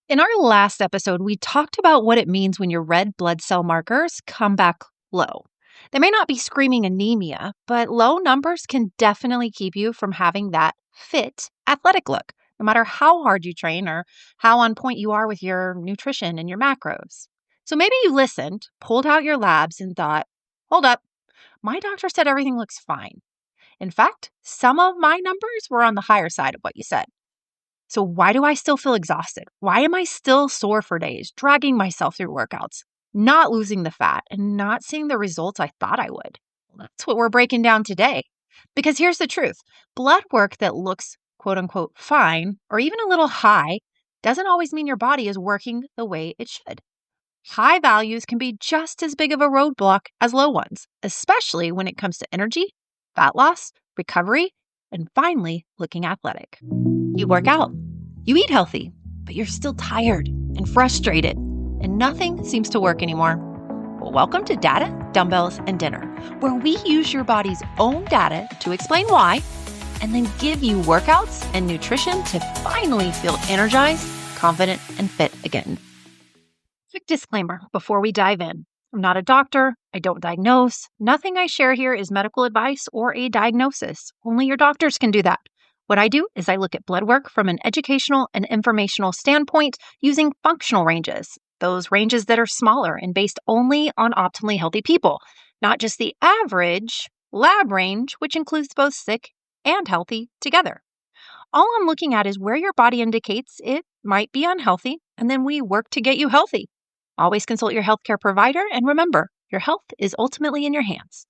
In our last episode, we talked about what it means when your red blood cell markers come back low. They may not be screaming anemia, but low numbers can definitely keep you from having that fit, athletic look, no matter how hard you train or how on point you are with your nutrition and your macros. So maybe you listened, pulled out your labs, and thought, hold up, my doctor said everything looks fine. In fact, some of my numbers were on the higher side of what you said. So why do I still feel exhausted? Why am I still sore for days, dragging myself through workouts, not losing the fat, and not seeing the results I thought I would? Well, that's what we're breaking down today. Because here's the truth. Blood work that looks quote unquote fine or even a little high doesn't always mean your body is working the way it should. High values can be just as big of a roadblock as low ones, especially when it comes to energy, fat loss, recovery, and finally looking athletic. You work out, you eat healthy, but you're still tired and frustrated, and nothing seems to work anymore. Well, welcome to Data, Dumbbells, and Dinner, where we use your body's own data to explain why, and then give you workouts and nutrition to finally feel energized, confident, and fit again. Quick disclaimer before we dive in. I'm not a doctor. I don't diagnose. Nothing I share here is medical advice or a diagnosis. Only your doctors can do that. What I do is I look at blood work from an educational and informational standpoint using functional ranges, those ranges that are smaller and based only on optimally healthy people, not just the average lab range, which includes both sick and healthy together. All I'm looking at is where your body indicates it might be unhealthy, and then we work to get you healthy. Always consult your healthcare provider, and remember, your health is ultimately in your hands.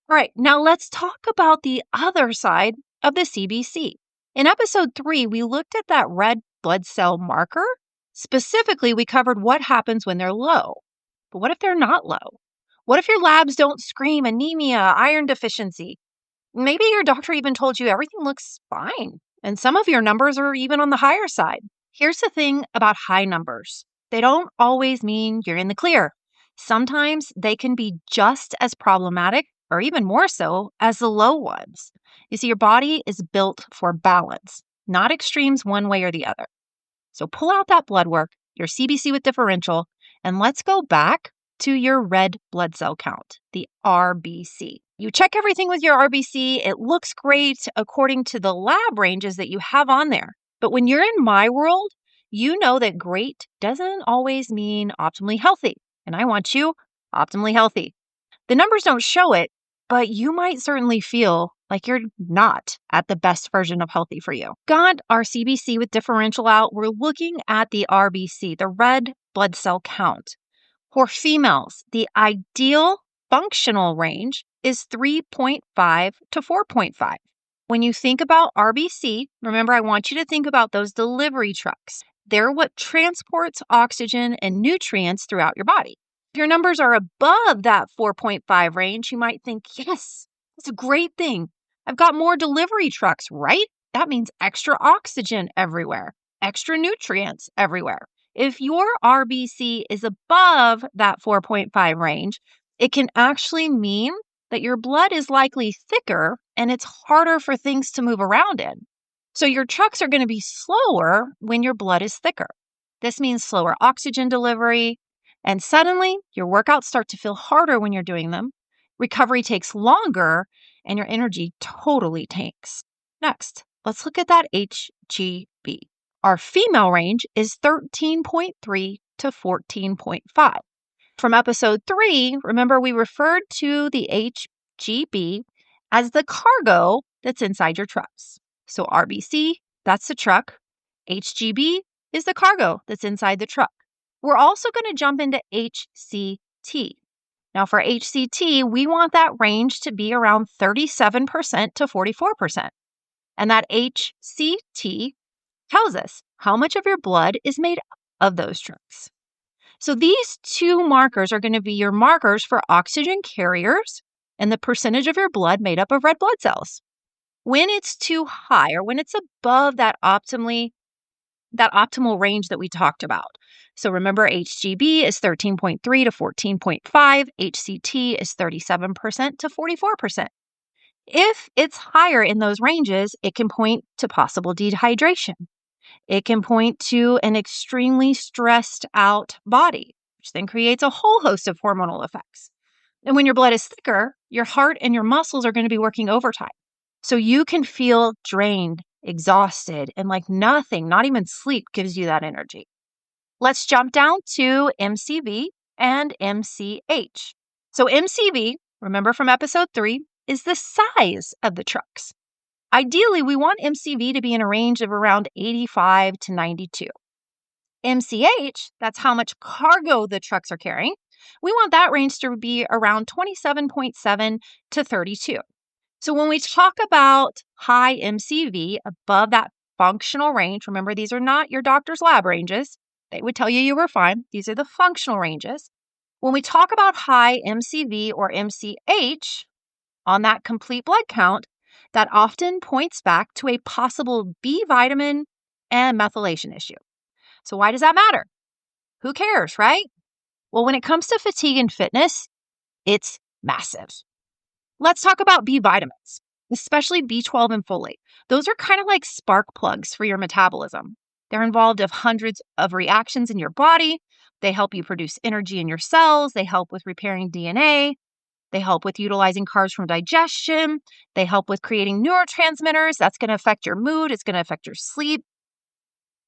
All right, now let's talk about the other side of the CBC. In episode 3, we looked at that red blood cell marker. Specifically, we covered what happens when they're low. But what if they're not low? What if your labs don't scream anemia, iron deficiency? Maybe your doctor even told you everything looks fine, and some of your numbers are even on the higher side. Here's the thing about high numbers. They don't always mean you're in the clear. Sometimes they can be just as problematic, or even more so, as the low ones. You see, your body is built for balance, not extremes one way or the other. So pull out that blood work, your CBC with differential, and let's go back to your red blood cell count, the RBC. You check everything with your RBC. It looks great according to the lab ranges that you have on there. But when you're in my world, you know that great doesn't always mean optimally healthy. And I want you optimally healthy. The numbers don't show it, but you might certainly feel like you're not at the best version of healthy for you. Got our CBC with differential out. We're looking at the RBC, the red blood cell count. For females, the ideal functional range is 3.5 to 4.5. When you think about RBC, remember, I want you to think about those delivery trucks. They're what transports oxygen and nutrients throughout your body. If your numbers are above that 4.5 range, you might think, yes, that's a great thing. I've got more delivery trucks, right? That means extra oxygen everywhere, extra nutrients everywhere. If your RBC is above that 4.5 range, it can actually mean that your blood is likely thicker and it's harder for things to move around in. So your trucks are going to be slower when your blood is thicker. This means slower oxygen delivery, and suddenly your workouts start to feel harder when you're doing them. Recovery takes longer, and your energy totally tanks. Next, let's look at that HGB. Our female range is 13.3 to 14.5. From episode 3, remember we referred to the HGB as the cargo that's inside your trucks. So RBC, that's the truck. HGB is the cargo that's inside the truck. We're also going to jump into HCT. Now for HCT, we want that range to be around 37% to 44%. And that HCT tells us how much of your blood is made up of those trucks. So these two markers are going to be your markers for oxygen carriers and the percentage of your blood made up of red blood cells. When it's too high or when it's above that optimal range that we talked about. So remember, HGB is 13.3 to 14.5. HCT is 37% to 44%. If it's higher in those ranges, it can point to possible dehydration. It can point to an extremely stressed out body, which then creates a whole host of hormonal effects. And when your blood is thicker, your heart and your muscles are going to be working overtime. So you can feel drained, exhausted, and like nothing, not even sleep, gives you that energy. Let's jump down to MCV and MCH. So MCV, remember from episode 3, is the size of the trucks. Ideally, we want MCV to be in a range of around 85 to 92. MCH, that's how much cargo the trucks are carrying. We want that range to be around 27.7 to 32. So when we talk about high MCV above that functional range, remember these are not your doctor's lab ranges. They would tell you were fine. These are the functional ranges. When we talk about high MCV or MCH on that complete blood count, that often points back to a possible B vitamin and methylation issue. So why does that matter? Who cares, right? Well, when it comes to fatigue and fitness, it's massive. Let's talk about B vitamins, especially B12 and folate. Those are kind of like spark plugs for your metabolism. They're involved of hundreds of reactions in your body. They help you produce energy in your cells. They help with repairing DNA. They help with utilizing carbs from digestion. They help with creating neurotransmitters. That's going to affect your mood. It's going to affect your sleep.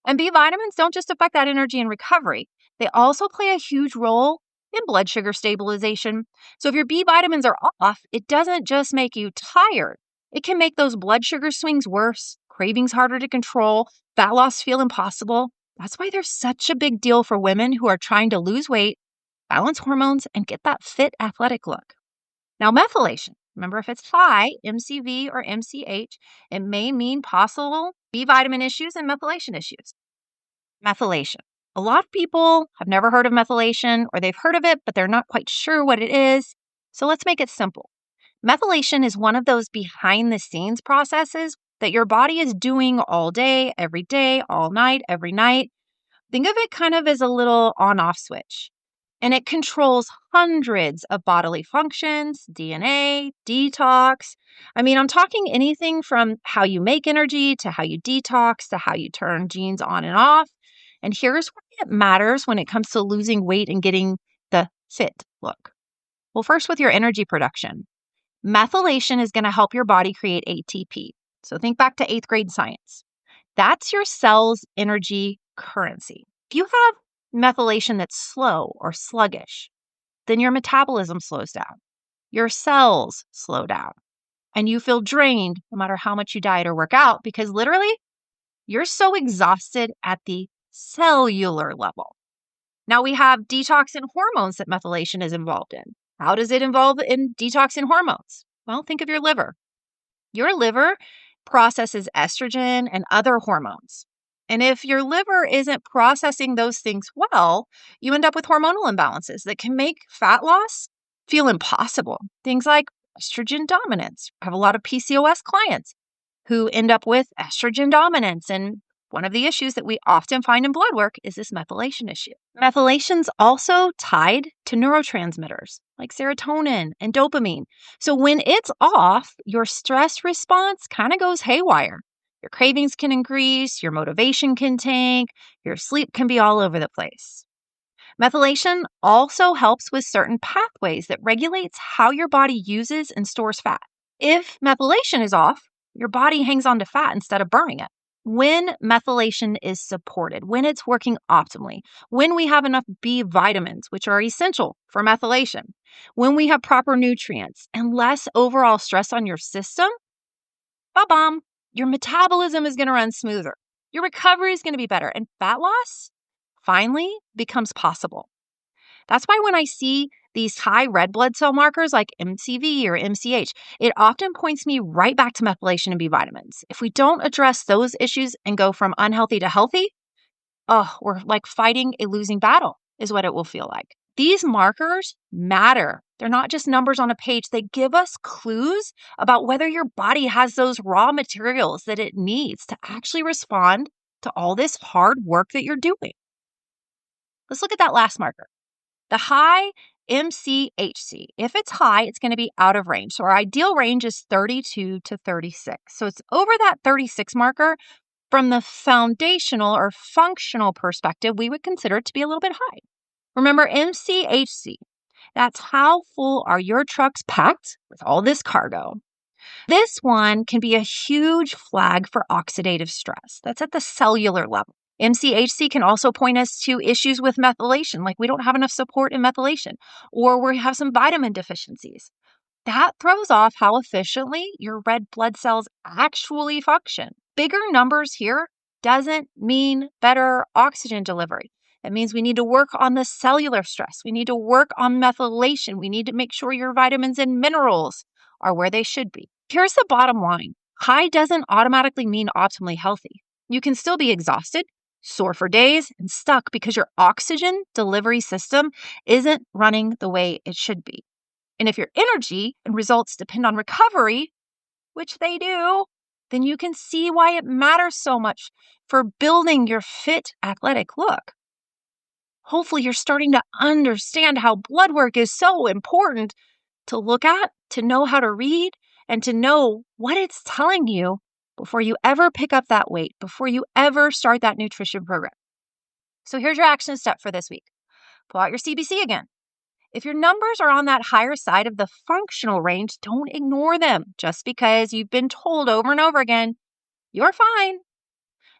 And B vitamins don't just affect that energy and recovery. They also play a huge role in blood sugar stabilization. So if your B vitamins are off, it doesn't just make you tired. It can make those blood sugar swings worse, cravings harder to control, fat loss feel impossible. That's why they're such a big deal for women who are trying to lose weight, balance hormones, and get that fit, athletic look. Now, methylation. Remember, if it's high, MCV or MCH, it may mean possible B vitamin issues and methylation issues. Methylation. A lot of people have never heard of methylation, or they've heard of it, but they're not quite sure what it is. So let's make it simple. Methylation is one of those behind-the-scenes processes that your body is doing all day, all night, every night. Think of it kind of as a little on-off switch. And it controls hundreds of bodily functions, DNA, detox. I'm talking anything from how you make energy to how you detox to how you turn genes on and off. And here's why it matters when it comes to losing weight and getting the fit look. Well, first with your energy production. Methylation is going to help your body create ATP. So think back to 8th grade science. That's your cell's energy currency. If you have methylation that's slow or sluggish, then your metabolism slows down. Your cells slow down. And you feel drained no matter how much you diet or work out because literally you're so exhausted at the cellular level. Now we have detox and hormones that methylation is involved in. How does it involve in detox and hormones? Well, think of your liver. Your liver processes estrogen and other hormones. And if your liver isn't processing those things well, you end up with hormonal imbalances that can make fat loss feel impossible. Things like estrogen dominance. I have a lot of PCOS clients who end up with estrogen dominance. And one of the issues that we often find in blood work is this methylation issue. Methylation's also tied to neurotransmitters like serotonin and dopamine. So when it's off, your stress response kind of goes haywire. Your cravings can increase, your motivation can tank, your sleep can be all over the place. Methylation also helps with certain pathways that regulates how your body uses and stores fat. If methylation is off, your body hangs on to fat instead of burning it. When methylation is supported, when it's working optimally, when we have enough B vitamins, which are essential for methylation, when we have proper nutrients and less overall stress on your system, ba-bam, your metabolism is going to run smoother. Your recovery is going to be better, and fat loss finally becomes possible. That's why when I see these high red blood cell markers like MCV or MCH, it often points me right back to methylation and B vitamins. If we don't address those issues and go from unhealthy to healthy, we're like fighting a losing battle is what it will feel like. These markers matter. They're not just numbers on a page. They give us clues about whether your body has those raw materials that it needs to actually respond to all this hard work that you're doing. Let's look at that last marker. The high MCHC. If it's high, it's going to be out of range. So our ideal range is 32 to 36. So it's over that 36 marker, From the foundational or functional perspective, we would consider it to be a little bit high. Remember MCHC. That's how full are your trucks packed with all this cargo. This one can be a huge flag for oxidative stress. That's at the cellular level. MCHC can also point us to issues with methylation, like we don't have enough support in methylation, or we have some vitamin deficiencies. That throws off how efficiently your red blood cells actually function. Bigger numbers here doesn't mean better oxygen delivery. It means we need to work on the cellular stress. We need to work on methylation. We need to make sure your vitamins and minerals are where they should be. Here's the bottom line. High doesn't automatically mean optimally healthy. You can still be exhausted, sore for days, and stuck because your oxygen delivery system isn't running the way it should be. And if your energy and results depend on recovery, which they do, then you can see why it matters so much for building your fit, athletic look. Hopefully, you're starting to understand how blood work is so important to look at, to know how to read, and to know what it's telling you before you ever pick up that weight, before you ever start that nutrition program. So here's your action step for this week. Pull out your CBC again. If your numbers are on that higher side of the functional range, don't ignore them just because you've been told over and over again, you're fine.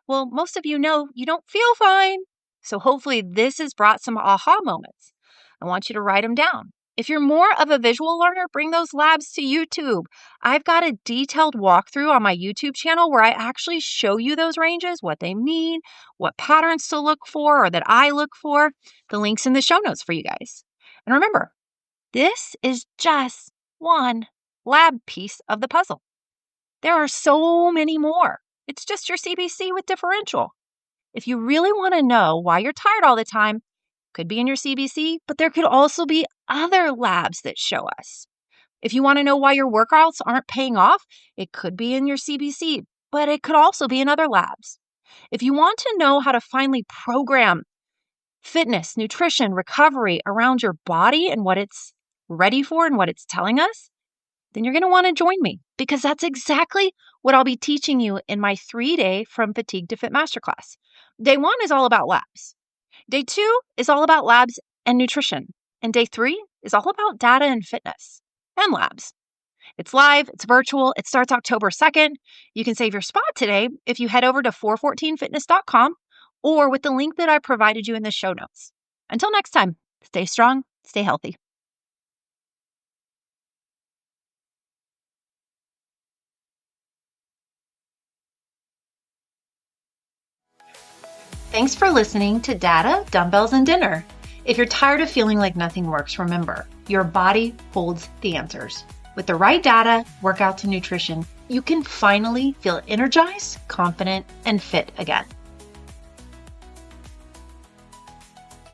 Well, most of you know you don't feel fine. So hopefully this has brought some aha moments. I want you to write them down. If you're more of a visual learner, bring those labs to YouTube. I've got a detailed walkthrough on my YouTube channel where I actually show you those ranges, what they mean, what patterns to look for or that I look for. The link's in the show notes for you guys. And remember, this is just one lab piece of the puzzle. There are so many more. It's just your CBC with differential. If you really want to know why you're tired all the time, could be in your CBC, but there could also be other labs that show us. If you want to know why your workouts aren't paying off, it could be in your CBC, but it could also be in other labs. If you want to know how to finally program fitness, nutrition, recovery around your body and what it's ready for and what it's telling us, then you're going to want to join me because that's exactly what I'll be teaching you in my 3-day From Fatigue to Fit Masterclass. Day 1 is all about labs. Day 2 is all about labs and nutrition. And day 3 is all about data and fitness and labs. It's live, it's virtual, it starts October 2nd. You can save your spot today if you head over to 414fitness.com or with the link that I provided you in the show notes. Until next time, stay strong, stay healthy. Thanks for listening to Data, Dumbbells, and Dinner. If you're tired of feeling like nothing works, remember, your body holds the answers. With the right data, workouts, and nutrition, you can finally feel energized, confident, and fit again.